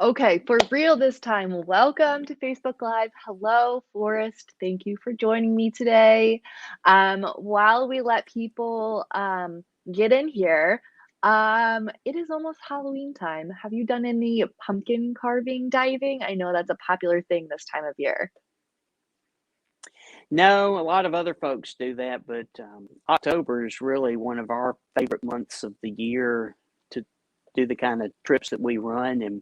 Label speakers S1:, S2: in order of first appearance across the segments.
S1: Okay, for real this time. Welcome to Facebook Live. Hello, Forrest. Thank you for joining me today. While we let people get in here, it is almost Halloween time. Have you done any pumpkin carving diving? I know that's a popular thing this time of year.
S2: No, a lot of other folks do that, but October is really one of our favorite months of the year to do the kind of trips that we run. And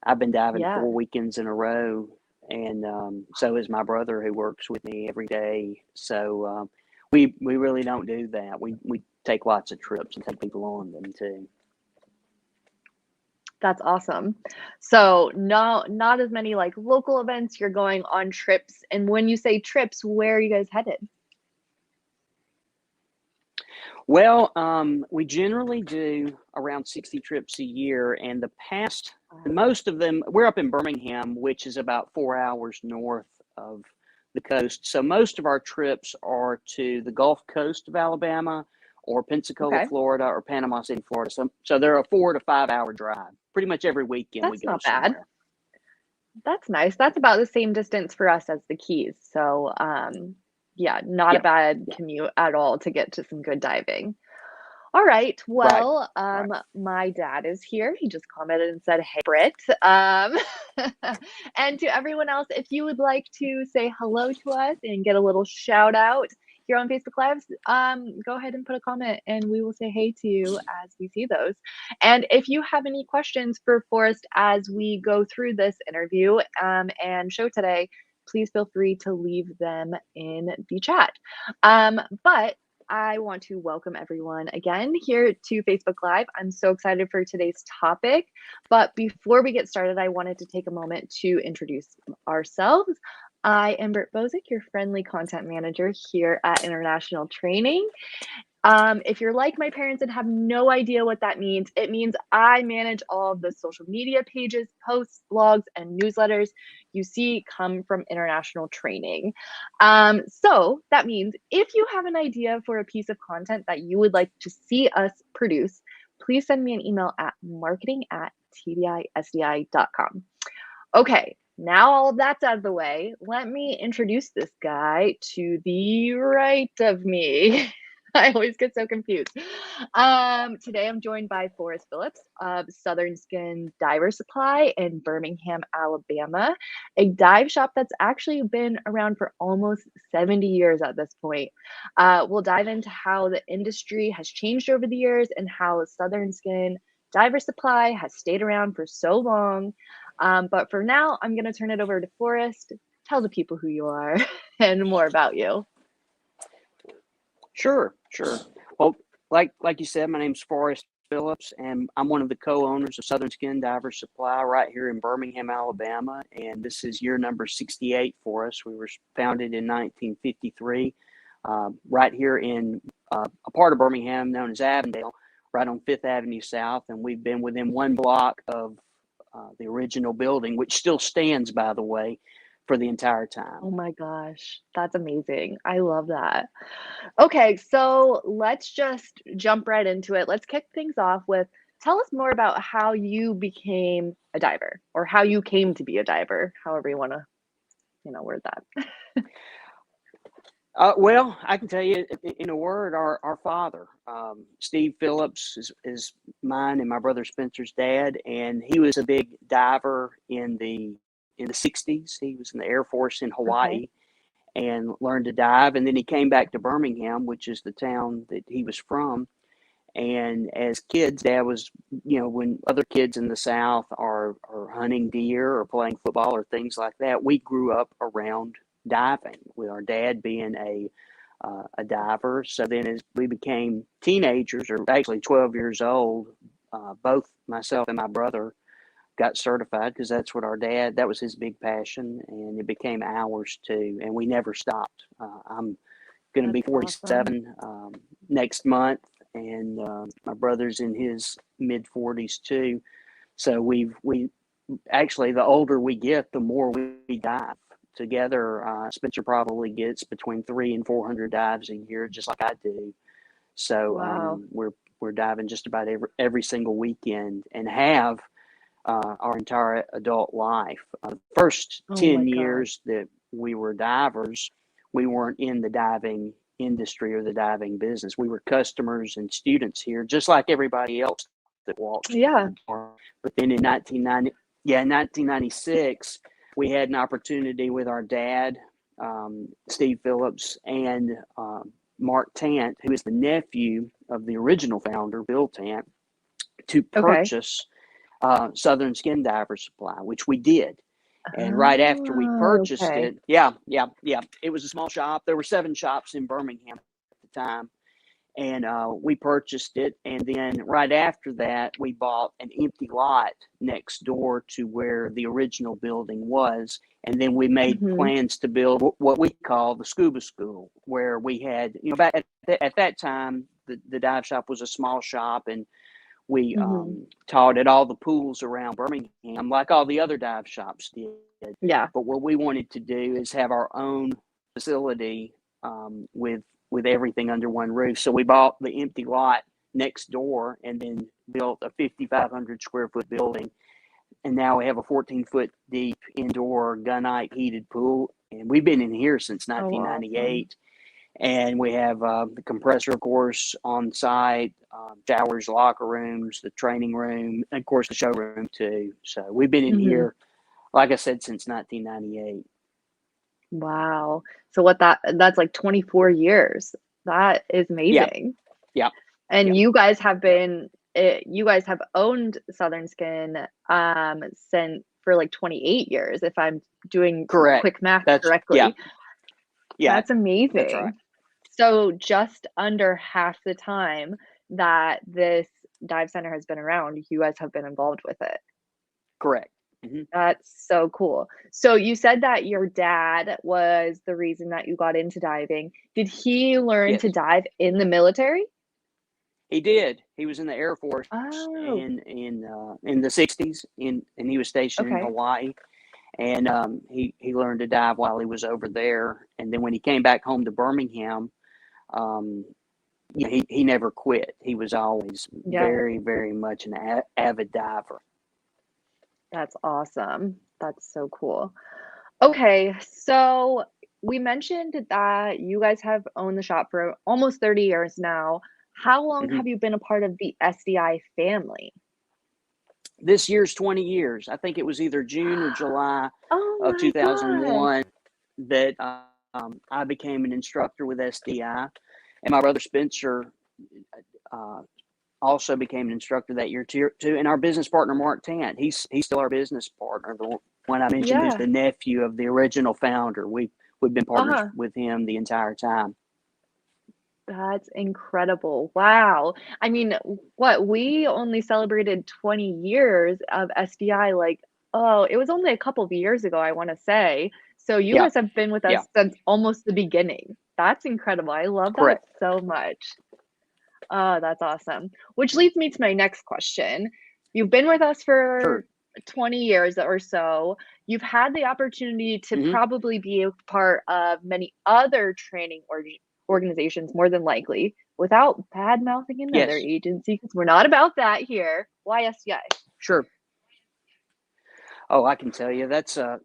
S2: I've been diving
S1: Yeah,
S2: 4 weekends in a row, and so is my brother who works with me every day. So we really don't do that. We take lots of trips and take people on them too.
S1: that's awesome. So, no, not as many like local events. You're going on trips. And when you say trips, where are you guys headed?
S2: Well, we generally do around 60 trips a year, and
S1: Wow.
S2: most of them, we're up in Birmingham, which is about 4 hours north of the coast. So most of our trips are to the Gulf Coast of Alabama, or Pensacola,
S1: Okay,
S2: Florida, or Panama City, Florida. So they're a 4 to 5 hour drive. Pretty much every weekend we
S1: that's
S2: go
S1: not bad.
S2: somewhere.
S1: That's nice. That's about the same distance for us as the Keys. So, yeah, not a
S2: Yeah,
S1: bad
S2: yeah,
S1: commute at all to get to some good diving. All right.
S2: right,
S1: Well,
S2: right.
S1: my dad is here. He just commented and said, "Hey, Britt." And to everyone else, if you would like to say hello to us and get a little shout out here on Facebook Lives, go ahead and put a comment, and we will say hey to you as we see those. And if you have any questions for Forrest as we go through this interview and show today, please feel free to leave them in the chat. But I want to welcome everyone again here to Facebook Live. I'm so excited for today's topic. But before we get started, I wanted to take a moment to introduce ourselves. I am Britt Bozick, your friendly content manager here at International Training. If you're like my parents and have no idea what that means, it means I manage all of the social media pages, posts, blogs, and newsletters you see come from international training. So that means if you have an idea for a piece of content that you would like to see us produce, please send me an email at marketing@tdisdi.com. Okay, now all of that's out of the way, let me introduce this guy to the right of me. I always get so confused. Today I'm joined by Forrest Phillips of Southern Skin Diver Supply in Birmingham, Alabama, a dive shop that's actually been around for almost 70 years at this point. We'll dive into how the industry has changed over the years and how Southern Skin Diver Supply has stayed around for so long. But for now, I'm going to turn it over to Forrest. Tell the people who you are and more about you.
S2: Sure, sure. Well, like you said, my name's Forrest Phillips, and I'm one of the co-owners of Southern Skin Diver Supply right here in Birmingham, Alabama. And this is year number 68 for us. We were founded in 1953, right here in a part of Birmingham known as Avondale, right on Fifth Avenue South. And we've been within one block of the original building, which still stands, by the way, for the entire time.
S1: Oh my gosh, that's amazing. I love that. Okay, so let's just jump right into it. Let's kick things off with tell us more about how you became a diver or how you came to be a diver, however you want to, word that.
S2: Well, I can tell you in a word, our father, Steve Phillips, is mine and my brother Spencer's dad, and he was a big diver in the 60s. He was in the Air Force in
S1: Okay.
S2: Hawaii and learned to dive, and then he came back to Birmingham, which is the town that he was from. And as kids, Dad was, when other kids in the South are hunting deer or playing football or things like that, we grew up around diving, with our dad being a diver. So then, as we became teenagers, or actually 12 years old, both myself and my brother got certified because that's what that was his big passion, and it became ours too. And we never stopped. I'm going to be
S1: That's awesome.
S2: 47 next month, and my brother's in his mid 40s too. So we actually, the older we get, the more we dive together. Spencer probably gets between 300 and 400 dives a year, just like I do. So
S1: Wow.
S2: we're diving just about every single weekend, and have our entire adult life. First
S1: Oh my
S2: 10
S1: God.
S2: years that we were divers, we weren't in the diving industry or the diving business. We were customers and students here, just like everybody else that walks through
S1: Yeah.
S2: the door. But then in 1996, we had an opportunity with our dad, Steve Phillips, and Mark Tant, who is the nephew of the original founder, Bill Tant, to
S1: Okay.
S2: purchase Southern Skin Diver Supply, which we did. And right after we
S1: Oh,
S2: purchased
S1: okay.
S2: it, it was a small shop. There were 7 shops in Birmingham at the time. And we purchased it. And then right after that, we bought an empty lot next door to where the original building was. And then we made
S1: Mm-hmm.
S2: plans to build what we call the scuba school, where we had, back at that time, the dive shop was a small shop, and we
S1: Mm-hmm.
S2: taught at all the pools around Birmingham, like all the other dive shops did.
S1: Yeah.
S2: But what we wanted to do is have our own facility with everything under one roof. So we bought the empty lot next door and then built a 5,500 square foot building. And now we have a 14-foot deep indoor gunite heated pool. And we've been in here since
S1: Oh, awesome.
S2: 1998. And we have the compressor, of course, on site, showers, locker rooms, the training room, and of course the showroom too. So we've been in
S1: Mm-hmm.
S2: here, like I said, since 1998.
S1: Wow. So that's like 24 years. That is
S2: Yeah,
S1: amazing.
S2: yeah,
S1: And
S2: yeah.
S1: you guys have owned Southern Skin since for like 28 years, if I'm doing
S2: Correct.
S1: quick math
S2: That's yeah,
S1: correctly.
S2: yeah.
S1: That's
S2: That's right.
S1: amazing. So just under half the time that this dive center has been around, you guys have been involved with it.
S2: Correct. Hmm.
S1: That's so cool. So you said that your dad was the reason that you got into diving. Did he learn to
S2: Yes,
S1: dive in the military?
S2: he did. He was in the Air Force
S1: Oh,
S2: in the '60s, and he was stationed in
S1: okay.
S2: Hawaii. And he learned to dive while he was over there. And then when he came back home to Birmingham, um, he never quit. He was always
S1: Yeah,
S2: very, very much an avid diver.
S1: that's awesome. That's so cool. Okay, so we mentioned that you guys have owned the shop for almost 30 years now. How long
S2: Hmm.
S1: have you been a part of the SDI family?
S2: This year's 20 years. I think it was either June or July
S1: Oh
S2: of
S1: my gosh.
S2: 2001 that I became an instructor with SDI. And my brother Spencer uh, also became an instructor that year too. And our business partner, Mark Tant, he's still our business partner. The one I mentioned who's
S1: Yeah.
S2: the nephew of the original founder. We've been partners
S1: Uh-huh.
S2: with him the entire time.
S1: That's incredible. Wow. I mean, what we only celebrated 20 years of SDI like, oh, it was only a couple of years ago, I want to say. So you
S2: Yeah,
S1: guys have been with
S2: yeah,
S1: us since almost the beginning. That's incredible. I love that
S2: correct.
S1: so much. Oh, that's awesome. Which leads me to my next question. You've been with us for
S2: Sure.
S1: 20 years or so. You've had the opportunity to
S2: Hmm.
S1: probably be a part of many other training organizations, more than likely, without bad mouthing another
S2: Yes,
S1: agency, because we're not about that here. Why SDI?
S2: sure. Oh, I can tell you that's a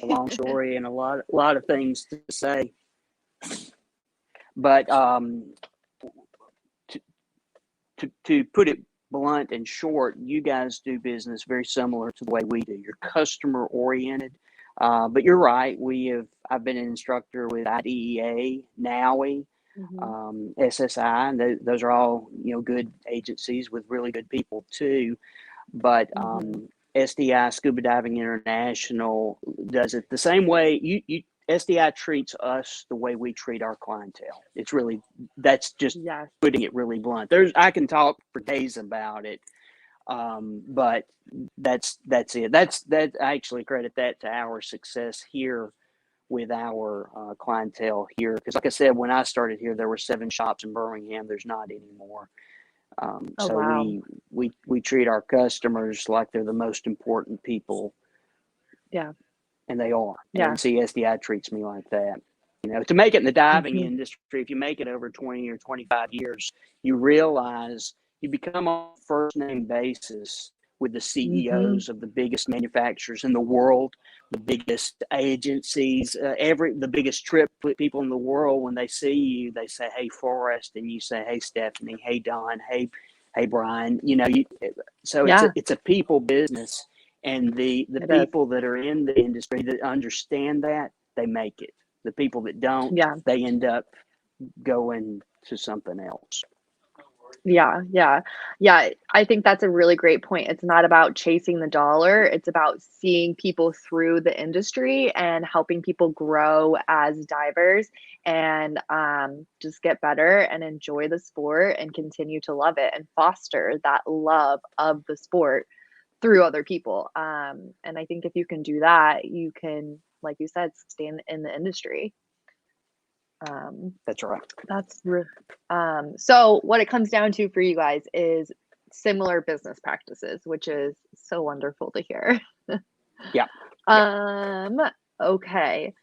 S2: long story and a lot of things to say. But to, to put it blunt and short, you guys do business very similar to the way we do. You're customer oriented. But you're right. I've been an instructor with IDEA, NOWI,
S1: Mhm,
S2: SSI, and those are all good agencies with really good people too. But
S1: mhm.
S2: SDI, Scuba Diving International, does it the same way. SDI treats us the way we treat our clientele. That's just
S1: Yes.
S2: putting it really blunt. I can talk for days about it, but that's it. That I actually credit that to our success here with our clientele here. Because, like I said, when I started here, there were 7 shops in Birmingham. There's not anymore.
S1: Oh,
S2: So
S1: wow.
S2: we treat our customers like they're the most important people,
S1: Yeah.
S2: and they are. And
S1: Yeah.
S2: CSDI treats me like that. To make it in the diving
S1: Mhm.
S2: industry, if you make it over 20 or 25 years, you realize you become on a first name basis with the
S1: Mm-hmm.
S2: CEOs of the biggest manufacturers in the world, the biggest agencies, the biggest trip people in the world. When they see you, they say, "Hey, Forrest," and you say, "Hey, Stephanie," "Hey, Don," "Hey, Brian." So
S1: Yeah,
S2: it's a people business, and the
S1: it is.
S2: people that are in the industry that understand that, they make it. The people that don't,
S1: Yeah.
S2: they end up going to something else.
S1: Yeah, yeah. Yeah, I think that's a really great point. It's not about chasing the dollar, it's about seeing people through the industry and helping people grow as divers and just get better and enjoy the sport and continue to love it and foster that love of the sport through other people. And I think if you can do that, you can, like you said, stay in the industry. Um,
S2: That's right.
S1: that's re so what it comes down to for you guys is similar business practices, which is so wonderful to hear.
S2: Yeah. Yeah.
S1: Um, okay.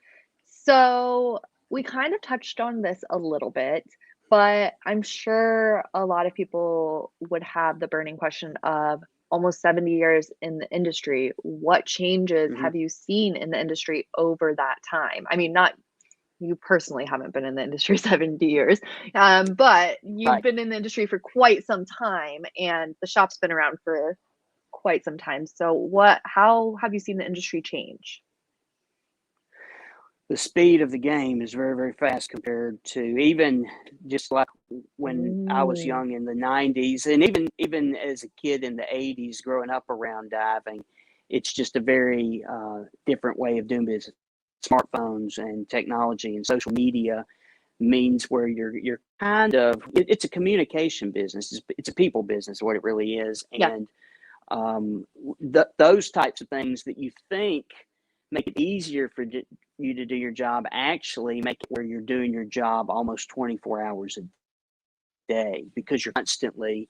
S1: So we kind of touched on this a little bit, but I'm sure a lot of people would have the burning question of almost 70 years in the industry. What changes
S2: Mm-hmm.
S1: have you seen in the industry over that time? I mean, not you personally haven't been in the industry 70 years, but you've
S2: Right.
S1: been in the industry for quite some time and the shop's been around for quite some time. So how have you seen the industry change?
S2: The speed of the game is very, very fast compared to even just like when I was
S1: Mm,
S2: young in the 90s, and even as a kid in the 80s growing up around diving. It's just a very different way of doing business. Smartphones and technology and social media means where you're kind of it's a communication business. It's a people business, what it really is.
S1: yeah.
S2: And those types of things that you think make it easier for you to do your job actually make it where you're doing your job almost 24 hours a day, because you're constantly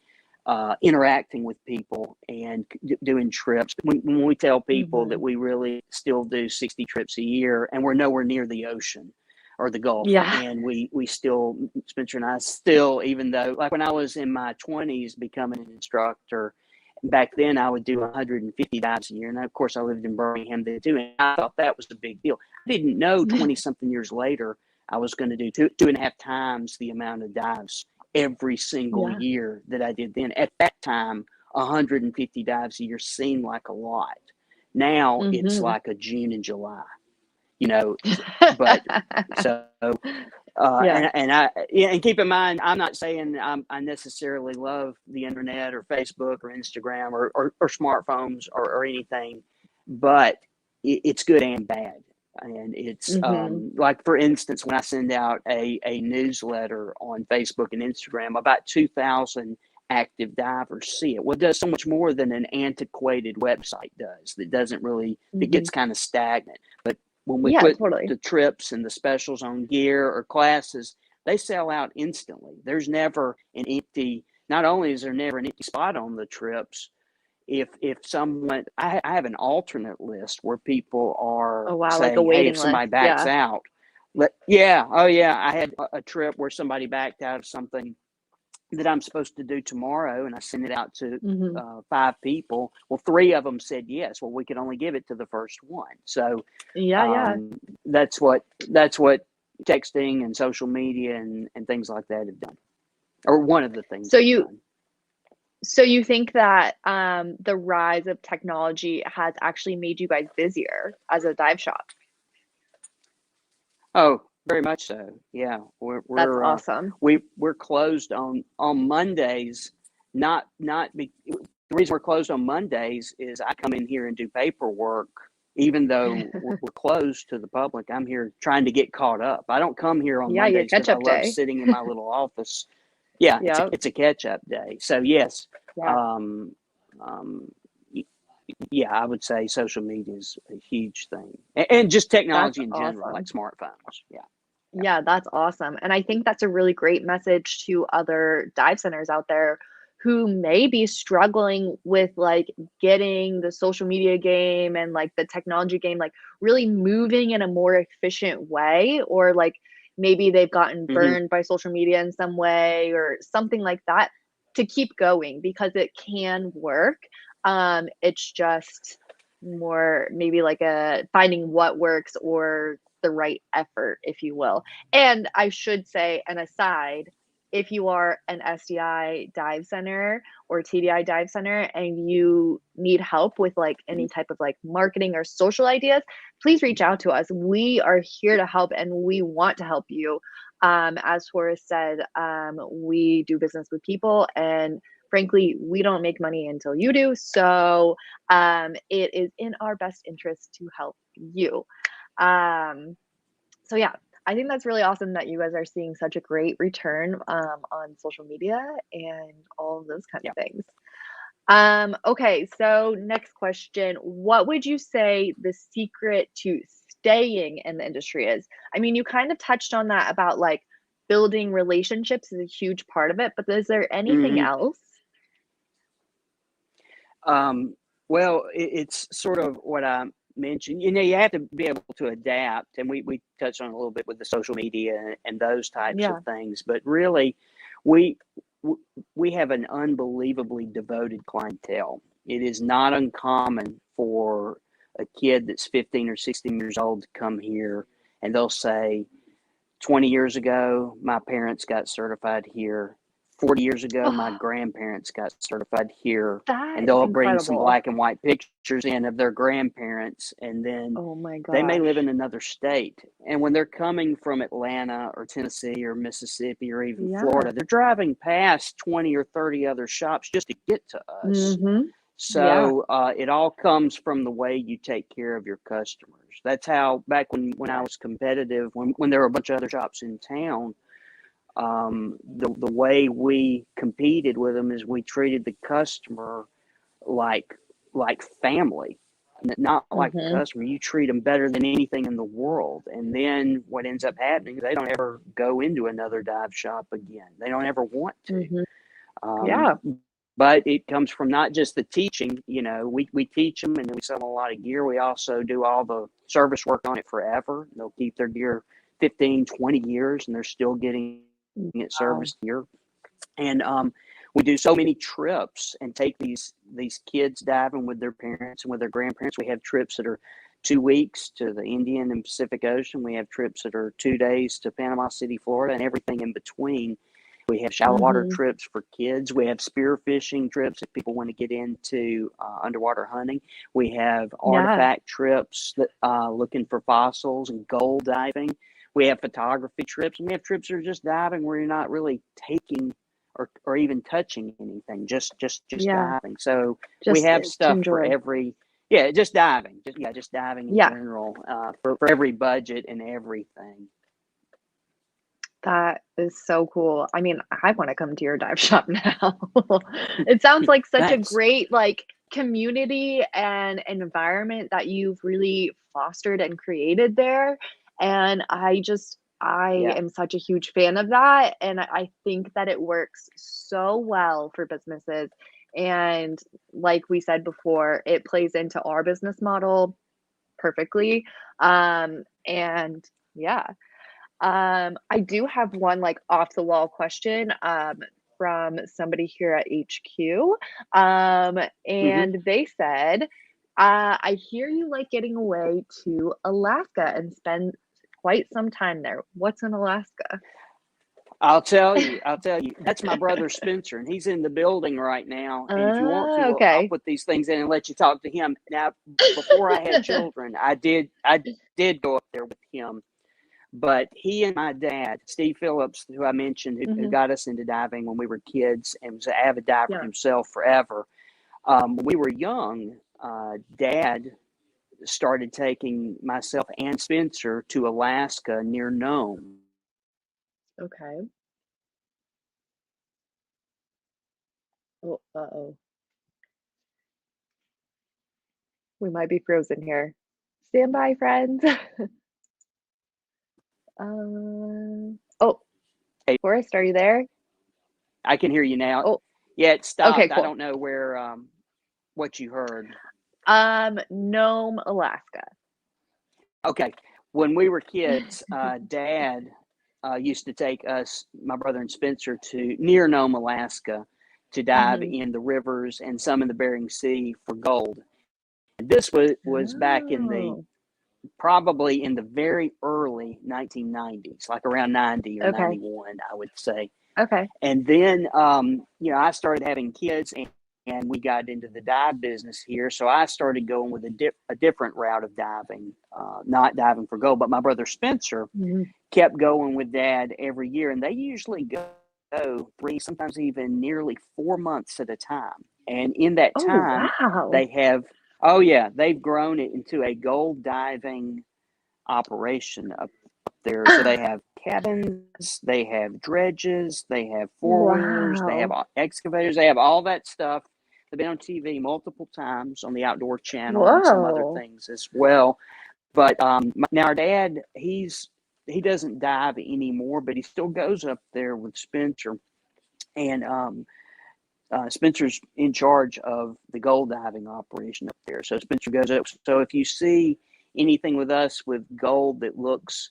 S2: interacting with people and doing trips. When we tell people that
S1: Mhm.
S2: we really still do 60 trips a year, and we're nowhere near the ocean or the Gulf,
S1: Yeah.
S2: and we still, Spencer and I still, even though, like when I was in my 20s becoming an instructor, back then I would do 150 dives a year. And of course, I lived in Birmingham then too, and I thought that was a big deal. I didn't know 20 something years later I was going to do two and a half times the amount of dives every single
S1: Yeah.
S2: year that I did then. At that time, 150 dives a year seemed like a lot. Now it's
S1: Mhm.
S2: like a June and July, you know. But so
S1: Yeah.
S2: and keep in mind, I'm not saying I necessarily love the internet or Facebook or Instagram or smartphones or anything, but it's good and bad. And it's
S1: Mhm.
S2: like, for instance, when I send out a newsletter on Facebook and Instagram, about 2,000 active divers see it. Well, it does so much more than an antiquated website does. That doesn't really, it
S1: Mhm.
S2: gets kind of stagnant. But when we
S1: Yeah,
S2: put
S1: totally.
S2: the trips and the specials on gear or classes, they sell out instantly. There's never an empty, not only is there never an empty spot on the trips, if someone, I have an alternate list where people are
S1: Oh, wow, like a
S2: saying, hey, if
S1: waiting list.
S2: somebody backs
S1: Yeah.
S2: out, yeah, oh yeah, I had a trip where somebody backed out of something that I'm supposed to do tomorrow, and I sent it out to
S1: Mhm.
S2: 5 people. Well, 3 of them said yes. Well, we could only give it to the first one. So
S1: Yeah, yeah.
S2: um, that's what texting and social media and things like that have done, or one of the things
S1: So
S2: they've
S1: you
S2: done.
S1: so you think that the rise of technology has actually made you guys busier as a dive shop?
S2: Oh, very much so. Yeah,
S1: That's awesome.
S2: we're closed on Mondays. Not be, the reason we're closed on Mondays is I come in here and do paperwork. Even though we're closed to the public, I'm here trying to get caught up. I don't come here on
S1: Yeah, your
S2: Mondays because I
S1: catch-up
S2: love
S1: day.
S2: sitting in my little office. Yeah,
S1: Yep.
S2: it's a catch up day. So yes,
S1: Yeah,
S2: um, um, yeah, I would say social media is a huge thing, and just
S1: that's
S2: technology in general, like
S1: awesome.
S2: smartphones. Yeah, yeah.
S1: Yeah, that's awesome. And I think that's a really great message to other dive centers out there who may be struggling with like getting the social media game and like the technology game, like really moving in a more efficient way, or like maybe they've gotten
S2: Mm-hmm.
S1: burned by social media in some way or something like that to keep going because it can work. It's just more maybe like a finding what works or the right effort, if you will. And I should say, an aside, if you are an SDI dive center or TDI dive center and you need help with like any type of like marketing or social ideas, please reach out to us. We are here to help and we want to help you. As Forrest said, we do business with people, and frankly, we don't make money until you do. So it is in our best interest to help you. Um, so yeah, I think that's really awesome that you guys are seeing such a great return on social media and all of those kind
S2: Yeah.
S1: of things. Okay, so next question. What would you say the secret to staying in the industry is? I mean, you kind of touched on that about like building relationships is a huge part of it, but is there anything
S2: Hmm.
S1: else?
S2: Well, it's sort of what I mentioned. You have to be able to adapt, and we touched on it a little bit with the social media and those types
S1: Yeah.
S2: of things. But really, we we have an unbelievably devoted clientele. It is not uncommon for a kid that's 15 or 16 years old to come here, and they'll say, 20 years ago, my parents got certified here. 40 years ago, my
S1: Oh,
S2: grandparents got certified here. And
S1: that is
S2: they'll bring some
S1: incredible.
S2: black and white pictures in of their grandparents. And then
S1: Oh my
S2: they may live in
S1: gosh.
S2: another state. And when they're coming from Atlanta or Tennessee or Mississippi or even
S1: Yeah.
S2: Florida, they're driving past 20 or 30 other shops just to get to us.
S1: Mm-hmm. Yeah.
S2: So it all comes from the way you take care of your customers. That's how back when I
S1: Yes.
S2: was competitive, when there were a bunch of other shops in town, the way we competed with them is we treated the customer like like family, not like a
S1: Mm-hmm.
S2: customer. You treat them better than anything in the world, and then what ends up happening is they don't ever go into another dive shop again. They don't ever want to.
S1: Mm-hmm.
S2: Um,
S1: Yeah.
S2: but it comes from not just the teaching, we teach them and then we sell them a lot of gear. We also do all the service work on it forever. They'll keep their gear 15, 20 years and they're still getting it
S1: Wow.
S2: serviced here. And we do so many trips and take these kids diving with their parents and with their grandparents. We have trips that are 2 weeks to the Indian and Pacific Ocean. We have trips that are 2 days to Panama City, Florida, and everything in between. We have shallow water
S1: Mm-hmm.
S2: trips for kids. We have spearfishing trips if people want to get into underwater hunting. We have
S1: Yeah.
S2: artifact trips that looking for fossils and gold diving. We have photography trips, and we have trips that are just diving where you're not really taking or even touching anything, just
S1: Yeah.
S2: diving. So we
S1: Just
S2: have
S1: to
S2: stuff for
S1: enjoy.
S2: every, yeah, just diving, just diving in
S1: Yeah.
S2: general for every budget and everything.
S1: That is so cool. I mean, I want to come to your dive shop now. It sounds like such a
S2: Thanks.
S1: great like community and environment that you've really fostered and created there. And I
S2: Yeah.
S1: am such a huge fan of that. And I think that it works so well for businesses. And like we said before, it plays into our business model perfectly. And yeah. I do have one like off the wall question from somebody here at HQ.
S2: Hmm.
S1: And they said, I hear you like getting away to Alaska and spend quite some time there. What's in Alaska?
S2: I'll tell you. That's my brother Spencer, and he's in the building right now. And if you want
S1: Oh,
S2: to, I'll
S1: okay.
S2: put these things in and let you talk to him. Now, before I had children, I did go up there with him. But he and my dad, Steve Phillips, who I mentioned, who
S1: Hmm.
S2: got us into diving when we were kids and was an avid diver
S1: Yeah.
S2: himself forever. When we were young, Dad started taking myself and Spencer to Alaska near Nome.
S1: Okay. Oh, uh-oh. We might be frozen here. Stand by, friends. Oh,
S2: Hey,
S1: Forrest, are you there?
S2: I can hear you now.
S1: Oh,
S2: Yeah, it
S1: okay,
S2: stopped. I
S1: cool.
S2: don't know where what you heard.
S1: Nome, Alaska.
S2: Okay, when we were kids, Dad used to take us, my brother and Spencer, to near Nome, Alaska, to dive in the rivers and some in the Bering Sea for gold. And this was back in the
S1: Oh,
S2: probably in the very early 1990s, like around 90 or
S1: okay.
S2: 91, I would say.
S1: Okay.
S2: And then, I started having kids, and we got into the dive business here. So I started going with a different route of diving, not diving for gold. But my brother Spencer
S1: Mhm.
S2: kept going with Dad every year, and they usually go 3, sometimes even nearly 4 months at a time. And in that
S1: Oh,
S2: time,
S1: wow.
S2: they have, oh yeah, they've grown it into a gold diving operation up there. So they have cabins, they have dredges, they have four-wheelers, they have
S1: Wow.
S2: excavators, they have all that stuff. They've been on TV multiple times on the Outdoor Channel and some other
S1: Whoa.
S2: things as well. But now our dad, he doesn't dive anymore, but he still goes up there with Spencer, and Spencer's in charge of the gold diving operation up there. So Spencer goes up. So if you see anything with us with gold that looks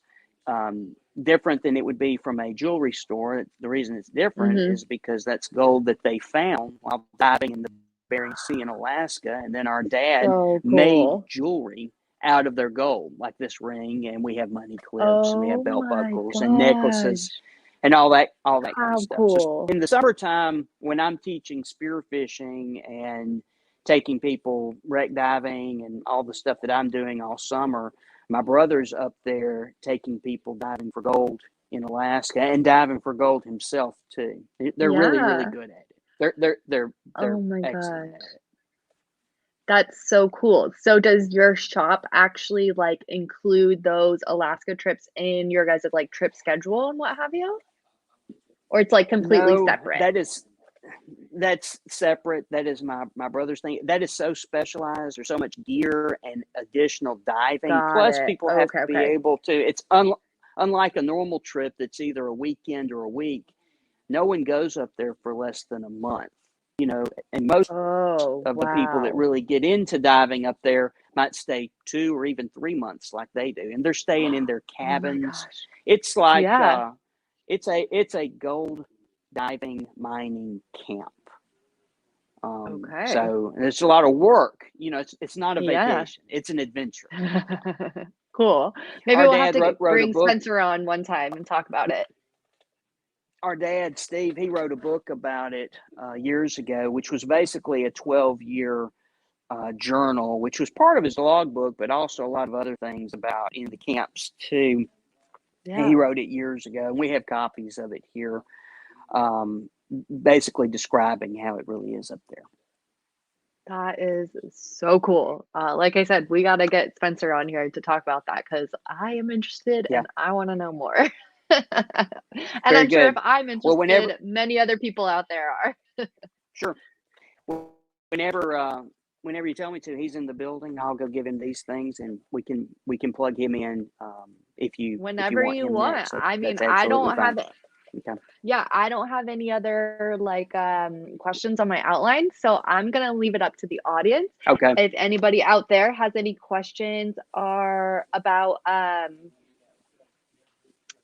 S2: different than it would be from a jewelry store, the reason it's different
S1: Mhm.
S2: is because that's gold that they found while diving in the Bering Sea in Alaska. And then our dad
S1: So
S2: made
S1: cool.
S2: jewelry out of their gold, like this ring, and we have money clips, and we have
S1: Oh
S2: belt
S1: my
S2: buckles and necklaces
S1: gosh.
S2: and all that kind of
S1: How
S2: stuff. So
S1: cool.
S2: in the summertime, when I'm teaching spearfishing and taking people wreck diving and all the stuff that I'm doing all summer, my brother's up there taking people diving for gold in Alaska and diving for gold himself too. They're really, really
S1: Yeah.
S2: good at it. They're
S1: Oh my
S2: excellent at
S1: gosh.
S2: it.
S1: That's so cool. So does your shop actually, like, include those Alaska trips in your guys' like, trip schedule and what have you? Or it's, like, completely
S2: No,
S1: separate?
S2: that's separate. That is my brother's thing. That is so specialized. There's so much gear and additional diving.
S1: Got
S2: Plus,
S1: it.
S2: people have
S1: Okay,
S2: to be
S1: okay.
S2: able to. Unlike a normal trip that's either a weekend or a week. No one goes up there for less than a month. And most
S1: Oh,
S2: of the people that
S1: wow.
S2: really get into diving up there might stay 2 or even 3 months like they do, and they're staying in their
S1: Oh my
S2: cabins.
S1: gosh.
S2: It's like
S1: Yeah.
S2: it's a gold diving mining camp.
S1: Okay.
S2: So it's a lot of work. It's not a
S1: Yeah.
S2: vacation. It's an adventure.
S1: Cool. Maybe
S2: Our
S1: we'll have
S2: dad
S1: to
S2: wrote a
S1: bring
S2: book.
S1: Spencer on one time and talk about it.
S2: Our dad, Steve, he wrote a book about it years ago, which was basically a 12-year journal, which was part of his logbook, but also a lot of other things about in the camps too. And he
S1: Yeah.
S2: wrote it years ago, and we have copies of it here, um, basically describing how it really is up there.
S1: That is so cool. Like I said, we gotta get Spencer on here to talk about that because I am interested
S2: Yeah,
S1: and I wanna know more. And
S2: very
S1: I'm sure if
S2: good.
S1: I'm
S2: Well, whenever,
S1: interested, many other people out there are.
S2: sure. Well, whenever you tell me to, he's in the building. I'll go give him these things, and we can plug him in if you
S1: Whenever
S2: want
S1: you
S2: him
S1: want.
S2: next.
S1: I mean,
S2: That's absolutely fine. Okay.
S1: I don't have any other like questions on my outline, so I'm gonna leave it up to the audience.
S2: Okay.
S1: If anybody out there has any questions or about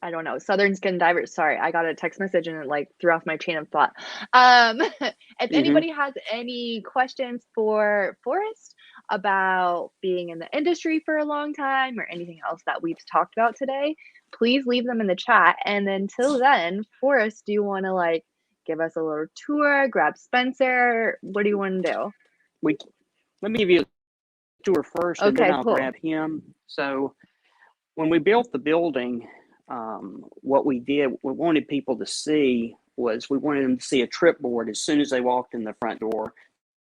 S1: I don't know, Southern Skin Divers. Sorry, I got a text message and it like threw off my chain of thought. If
S2: Mm-hmm.
S1: anybody has any questions for Forrest about being in the industry for a long time or anything else that we've talked about today, please leave them in the chat. And until then, Forrest, do you want to like give us a little tour, grab Spencer? What do you want to do?
S2: We Let me give you a tour first, and then
S1: Okay,
S2: I'll
S1: cool.
S2: grab him. So when we built the building, what we did, we wanted people to see was we wanted them to see a trip board as soon as they walked in the front door.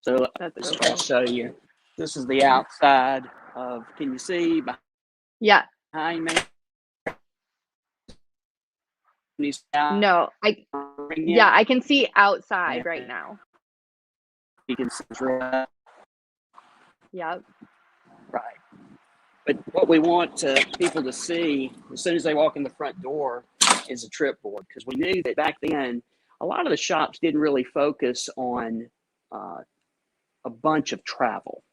S2: So
S1: That's
S2: let's
S1: so
S2: try to
S1: cool.
S2: show you. This is the outside of. Can you see
S1: Yeah,
S2: behind me? These out.
S1: no, yeah, I can see outside right now.
S2: You can see right.
S1: Yep.
S2: But what we want people to see as soon as they walk in the front door is a trip board, because we knew that back then a lot of the shops didn't really focus on uh, a bunch of travel.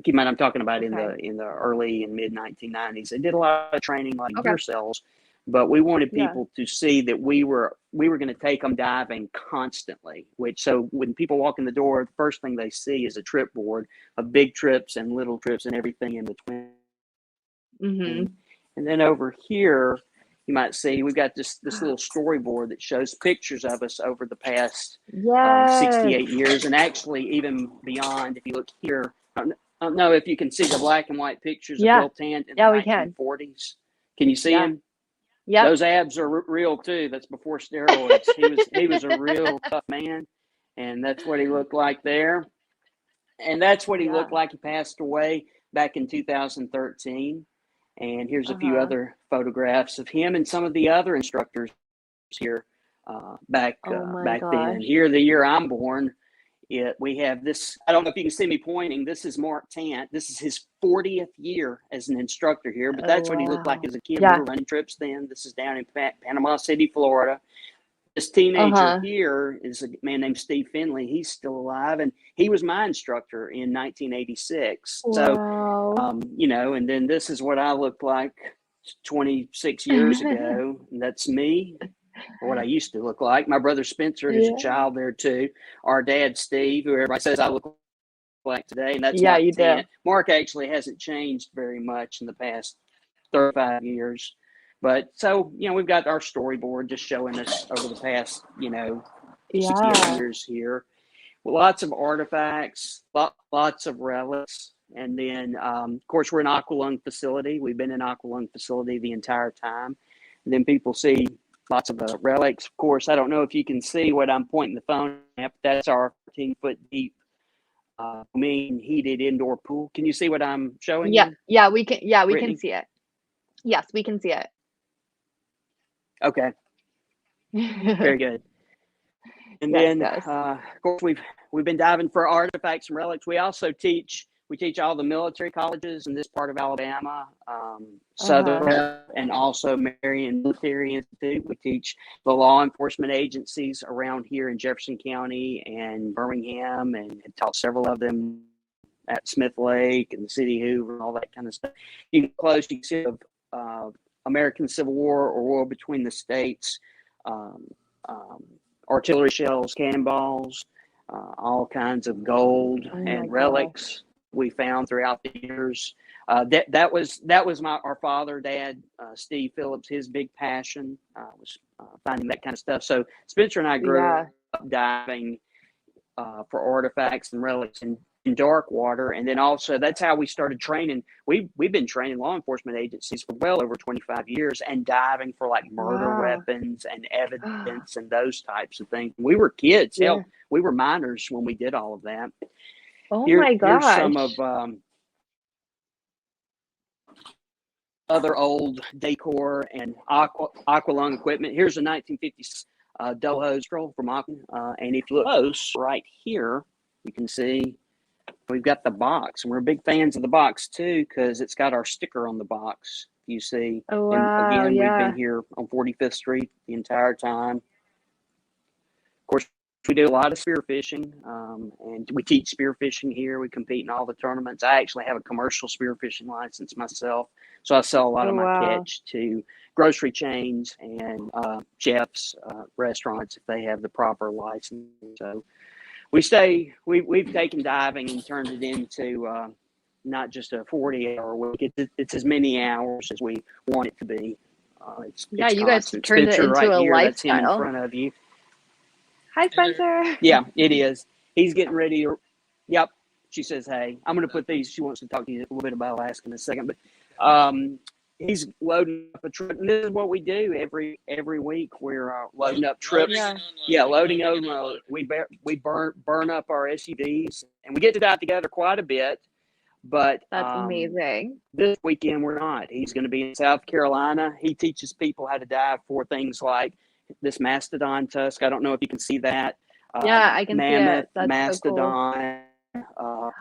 S2: Keep in mind, I'm talking about in
S1: Okay.
S2: the early and mid 1990s. They did a lot of training, a lot of
S1: Okay.
S2: gear sales, but we wanted
S1: Yeah.
S2: people to see that we were going to take them diving constantly. Which, so when people walk in the door, the first thing they see is a trip board of big trips and little trips and everything in between.
S1: Mm-hmm.
S2: And then over here, you might see we've got this little storyboard that shows pictures of us over the past
S1: Yes.
S2: 68 years, and actually even beyond. If you look here, I don't know if you can see the black and white pictures of
S1: Yeah.
S2: Bill Tant in
S1: Yeah,
S2: the
S1: we can.
S2: 1940s. Can you see
S1: Yeah.
S2: him?
S1: Yep.
S2: Those abs are real too. That's before steroids. He was a real tough man, and that's what he looked like there. And that's what he
S1: Yeah.
S2: looked like. He passed away back in 2013. And here's a few
S1: Uh-huh.
S2: other photographs of him and some of the other instructors here back
S1: Oh my
S2: back then.
S1: gosh.
S2: Here, the year I'm born, we have this. I don't know if you can see me pointing. This is Mark Tant. This is his 40th year as an instructor here, but
S1: Oh
S2: that's what he looked like
S1: wow.
S2: as a kid. We
S1: Yeah.
S2: were running trips then. This is down in Panama City, Florida. This teenager
S1: Uh-huh.
S2: here is a man named Steve Finley. He's still alive, and he was my instructor in 1986. So,
S1: Wow.
S2: you know, and then this is what I looked like 26 years ago. And that's me, or what I used to look like. My brother Spencer, who's a
S1: Yeah.
S2: child there too. Our dad Steve, who everybody says I look like today, and that's
S1: Yeah,
S2: Mark
S1: you do.
S2: Tant. Mark actually hasn't changed very much in the past 35 years. But so, you know, we've got our storyboard just showing us over the past, you know, 68
S1: Yeah.
S2: years here. Lots of artifacts, lots of relics. And then, of course, we're an Aqualung facility. We've been an Aqualung facility the entire time. And then people see lots of relics. Of course, I don't know if you can see what I'm pointing the phone at, but that's our 14-foot deep main heated indoor pool. Can you see what I'm showing
S1: Yeah.
S2: you,
S1: Yeah, we can
S2: Brittany?
S1: see it. Yes, we can see it.
S2: Okay, very good. And
S1: Yes,
S2: then,
S1: yes.
S2: of course, we've been diving for artifacts and relics. We also teach all the military colleges in this part of Alabama,
S1: Uh-huh.
S2: Southern, and also Marion Military Institute. We teach the law enforcement agencies around here in Jefferson County and Birmingham, and taught several of them at Smith Lake and the City of Hoover and all that kind of stuff. You can close, you can see American Civil War or War between the states. Um, um, Artillery shells, cannonballs, all kinds of gold
S1: Oh my
S2: and
S1: gosh.
S2: relics we found throughout the years. That was our father, Dad, Steve Phillips. His big passion was finding that kind of stuff. So Spencer and I grew
S1: Yeah.
S2: up diving for artifacts and relics in dark water, and then also that's how we started training. We've been training law enforcement agencies for well over 25 years and diving for like murder
S1: Wow.
S2: weapons and evidence and those types of things. We were kids,
S1: Yeah.
S2: hell, we were minors when we did all of that.
S1: Oh my
S2: Here's some of
S1: gosh.
S2: other old decor and aqualung equipment. Here's a 1950s Doho scroll from Aqua, and if you look close right here, you can see we've got the box, and we're big fans of the box too because it's got our sticker on the box. You see,
S1: Oh
S2: and
S1: wow.
S2: again, we've been
S1: Yeah.
S2: here on 45th Street the entire time. Of course, we do a lot of spearfishing, and we teach spearfishing here. We compete in all the tournaments. I actually have a commercial spearfishing license myself, so I sell a lot of
S1: Oh
S2: my
S1: wow.
S2: catch to grocery chains and chefs, restaurants if they have the proper license. So we've taken diving and turned it into not just a 40-hour week. It's as many hours as we want it to be.
S1: Yeah,
S2: It's
S1: you guys
S2: constant.
S1: turned it
S2: Spencer
S1: into
S2: right
S1: a
S2: here, that's him in
S1: lifestyle.
S2: front of you.
S1: Hi, Spencer.
S2: Yeah, it is. He's getting ready to. Yep. She says, "Hey, I'm going to put these." She wants to talk to you a little bit about Alaska in a second, but he's loading up a trip. And this is what we do every week. We're loading up trips.
S1: Yeah.
S2: Yeah, loading, unload. We burn up our SUVs, and we get to dive together quite a bit. But
S1: That's amazing.
S2: this weekend we're not. He's going to be in South Carolina. He teaches people how to dive for things like this mastodon tusk. I don't know if you can see that.
S1: Yeah, I can see
S2: Mammoth,
S1: it. That's so cool.
S2: mastodon,
S1: Oh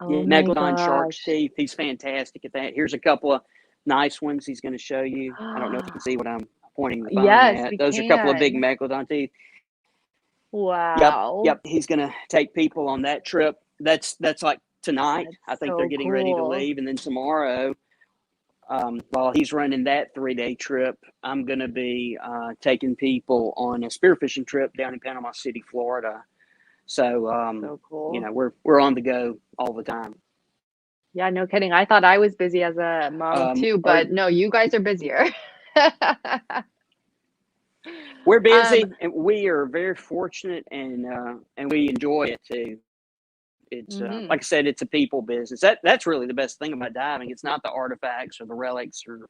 S1: my
S2: megalodon, shark's
S1: gosh.
S2: teeth. He's fantastic at that. Here's a couple of nice ones he's going to show you. I don't know if you can see what I'm pointing the phone
S1: Yes,
S2: at.
S1: we
S2: Those are a couple of big
S1: can.
S2: megalodon teeth.
S1: Wow.
S2: Yep. He's going to take people on that trip. That's like tonight.
S1: That's
S2: I think they're
S1: so
S2: getting ready to
S1: cool.
S2: leave, and then tomorrow while he's running that 3-day trip, I'm going to be taking people on a spearfishing trip down in Panama City, Florida. So,
S1: So cool.
S2: you know, we're on the go all the time.
S1: Yeah, no kidding. I thought I was busy as a mom too, but no, you guys are busier.
S2: We're busy, and we are very fortunate, and we enjoy it too. It's like I said, it's a people business. That's really the best thing about diving. It's not the artifacts or the relics or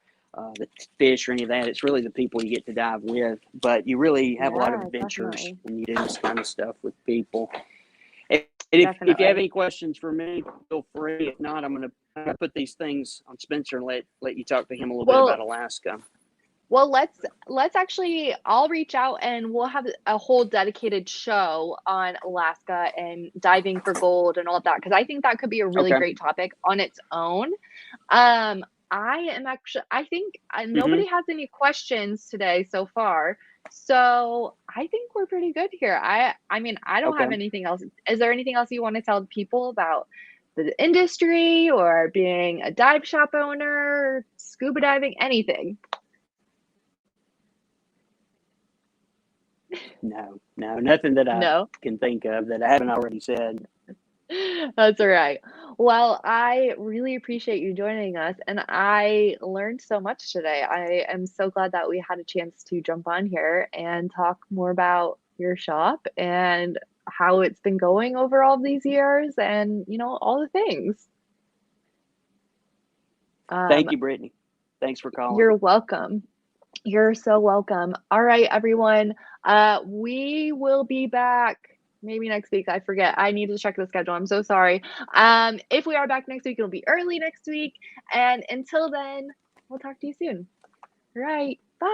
S2: the fish or any of that. It's really the people you get to dive with. But you really have a lot of adventures
S1: definitely.
S2: when you do this kind of stuff with people. And if you have any questions for me, feel free. If not, I'm going to put these things on Spencer and let you talk to him a little bit about Alaska.
S1: Well, let's actually, I'll reach out and we'll have a whole dedicated show on Alaska and diving for gold and all of that, because I think that could be a really great topic on its own. I am actually, I think nobody has any questions today so far. So I think we're pretty good here. I mean, I don't have anything else. Is there anything else you want to tell people about the industry or being a dive shop owner, scuba diving, anything?
S2: No, nothing that I can think of that I haven't already said.
S1: That's all right. Well, I really appreciate you joining us, and I learned so much today. I am so glad that we had a chance to jump on here and talk more about your shop and how it's been going over all these years and, you know, all the things.
S2: Thank you, Brittany. Thanks for calling.
S1: You're welcome. You're so welcome. All right, everyone. We will be back maybe next week. I forget. I need to check the schedule. I'm so sorry. If we are back next week, it'll be early next week. And until then, we'll talk to you soon. All right. Bye.